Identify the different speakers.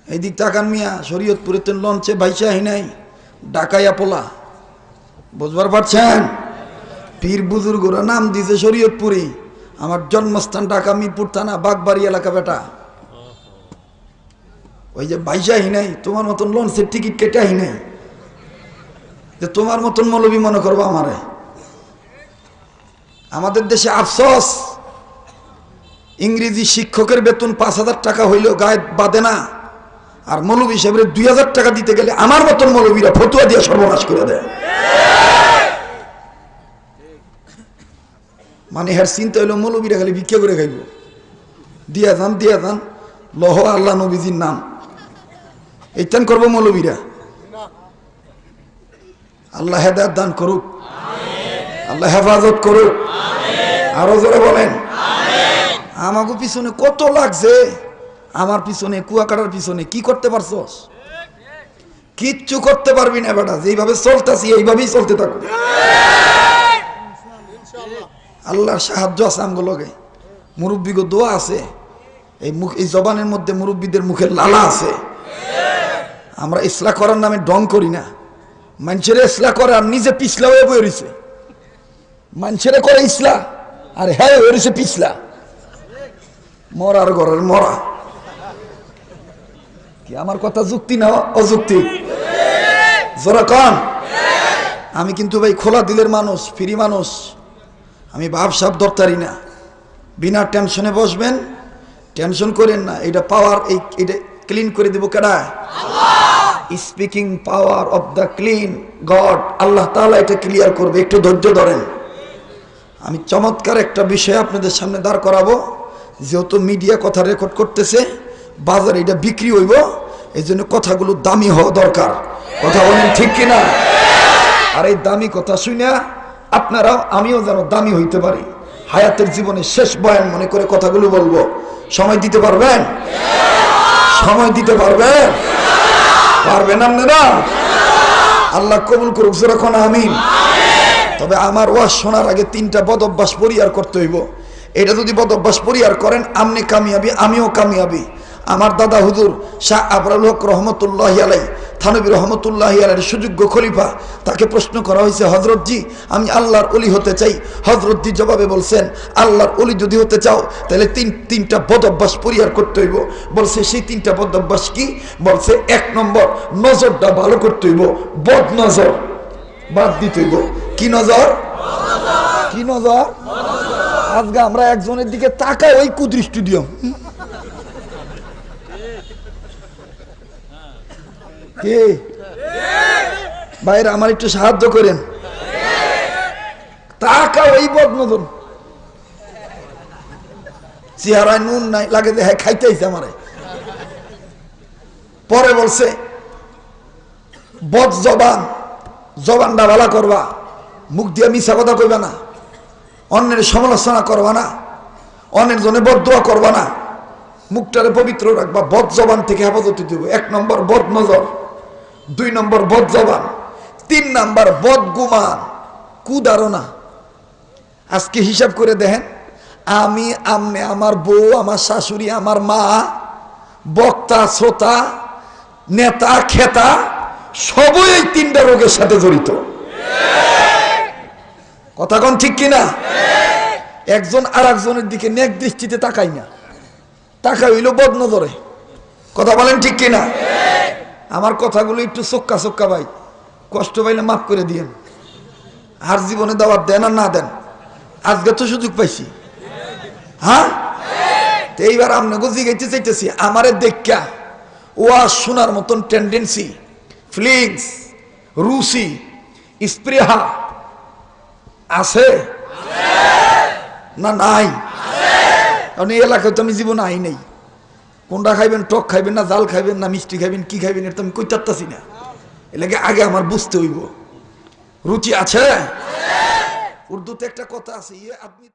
Speaker 1: এই দিক তাকান মিয়া, শরীয়তপুরে তো লঞ্চে ভাইসা হি নাই, ডাকাইয়া পোলা, বুঝবার পারছেন? পীর বুজুর্গরা নাম দিয়েছে শরীয়তপুরি, আমার জন্মস্থান ঢাকা মিরপুর থানা বাগবাড়ি এলাকা বেটা। ওই যে ভাইসা হি নাই, তোমার মতন লঞ্চের টিকিট কেটে হি নাই যে তোমার মতন মৌলবী মনে করবো আমারে। আমাদের দেশে আফসোস, ইংরেজি শিক্ষকের বেতন 5,000 টাকা হইলেও গায়ে বাঁধে না, আর মৌলবী সাহেবের 2,000 টাকা দিতে গেলে আমার মতন মৌলবীরা ফতুয়া দিয়ে সর্বনাশ করে দেয়। মানে হ্যার চিন্তা হইলো মৌলবীরা খালি ভিক্ষা করে খাইব, দিয়া যান লহ আল্লাহ নবীজির নাম, এইটান করবো মৌলবীরা। আল্লাহ হেদায়েত দান করুক, আল্লাহ হেফাজত করুক। আরো জোরে বলেন। আমাকে পিছনে কত লাগছে, আমার পিছনে কুয়াকাটার পিছনে কি করতে পারছস? কিচ্ছু করতে পারবি না বেটা, যেইভাবে চলতেছি এইভাবেই চলতে থাকো। আল্লাহর সাহায্য আছে আমগুলোকে, মুরব্বীগো দোয়া আছে, এই জবানের মধ্যে মুরব্বীদের মুখের লালা আছে। আমরা ইসলাহ করার নামে ডং করি না, মানুষের ইসলাহ করে আর নিজে পিছলা হয়ে বয়ে রয়েছে। মানুষের করে ইসলাহ আর হ্যাঁ হয়ে রয়েছে পিছলা, মরার ঘরের মরা। কি আমার কথা যুক্তি না অযুক্তি? জোরা কন। আমি কিন্তু ভাই খোলা দিলের মানুষ, ফ্রি মানুষ, আমি ভাব সাপ দরতারি না। বিনা টেনশনে বসবেন, টেনশন করেন না। এটা পাওয়ার, এটা ক্লিন করে দেবো কেডা? Speaking power of the clean god, Allah তাআলা এটা ক্লিয়ার করবে। একটু ধৈর্য ধরেন। আমি চমৎকার একটা বিষয় আপনাদের সামনে দাঁড় করাবো। যেহেতু মিডিয়া কথা রেকর্ড করতেছে, বাজারে এটা বিক্রি হইব, এই জন্য কথাগুলো দামি হওয়া দরকার। কথা বলেন ঠিক কিনা? আর এই দামি কথা শুনে আপনারাও আমিও যেন দামি হইতে পারি। হায়াতের জীবনে শেষ বয়ান মনে করে কথাগুলো বলবো। সময় দিতে পারবেন? সময় দিতে পারবেন? পারবেন আপনারা? আল্লাহ কবুল করুক, যখন আমিন। তবে আমার ওয়াজ শোনার আগে 3টা বদ অভ্যাস পরিহার করতে হইব। এটা যদি বদ অভ্যাস পরিহার করেন, আপনি কামিয়াবি, আমিও কামিয়াবি। আমার দাদা হুজুর শাহ আবরাল হক রহমতুল্লাহ আলাই, থানবী রহমতুল্লাহ আলাইয়ের সুযোগ্য খলিফা, তাকে প্রশ্ন করা হয়েছে, হযরতজি আমি আল্লাহর ওলি হতে চাই। হযরতজি জবাবে বলছেন, আল্লাহর ওলি যদি হতে চাও তাহলে তিনটা বদ অভ্যাস পরিহার করতে হইব। বলছে সেই 3টা বদ অভ্যাস কি? বলছে 1 নম্বর, নজরটা ভালো করতে হইব, বদ নজর বাদ দিতে হইব। কি নজর? কি নজর? আজকে আমরা একজনের দিকে তাকাই ওই কুদৃষ্টি দিও। কে ভাইরা আমার একটু সাহায্য করেন। তাকা ওই বদনজর, চেহারায় নুন নাই, লাগে যে হ্যাঁ খাইতে আইছে আমারে। পরে বলছে বদ জবান, জবানটা ভালো করবা, মুখ দিয়ে মিছা কথা কইবা না, অন্যের সমালোচনা করবা না, অন্যের জন্য বদদোয়া করবা না, মুখটারে পবিত্র রাখবা, বদ জবান থেকে হেফাজত দিব। 1 নম্বর বদ নজর, 2 নম্বর বদ জবান, 3 নম্বর বদ গুমান, কুধারণা। আজকে হিসাব করে দেখেন, আমি, আমনে, আমার বউ, আমার শাশুড়ি, আমার মা, বক্তা, শ্রোতা, নেতা, খেতা, সবই এই 3টা রোগের সাথে জড়িত। কথা কোন ঠিক কিনা? একজন আর একজনের দিকে নেক দৃষ্টিতে তাকাই না, তাকাই হইল বদ নজরে। কথা বলেন ঠিক কিনা? আমার কথাগুলো একটু চোক্কা চোক্কা ভাই, কষ্ট পাইলে মাফ করে দিয়েন। আর জীবনে দাওয়াত দেন আর না দেন, আজকে তো সুযোগ পাইছি। হ্যাঁ, তো এইবার আপনাকে জিগাইতে চাইতেছি, আমারে দেখা ওয়াজ শোনার মতন টেন্ডেন্সি, ফিলিংস, রুচি, স্পৃহা আছে না নাই? কারণ এই এলাকায় তো আমি জীবনে আই নেই। কোনটা খাইবেন, টক খাইবেন না জাল খাইবেন না মিষ্টি খাইবেন, কি খাইবেন এটা আমি কইতে পারতাছি না। এলাকা আগে আমার বুঝতে হইব। রুচি আছে? উর্দুতে একটা কথা আছে, ইয়ে আপনি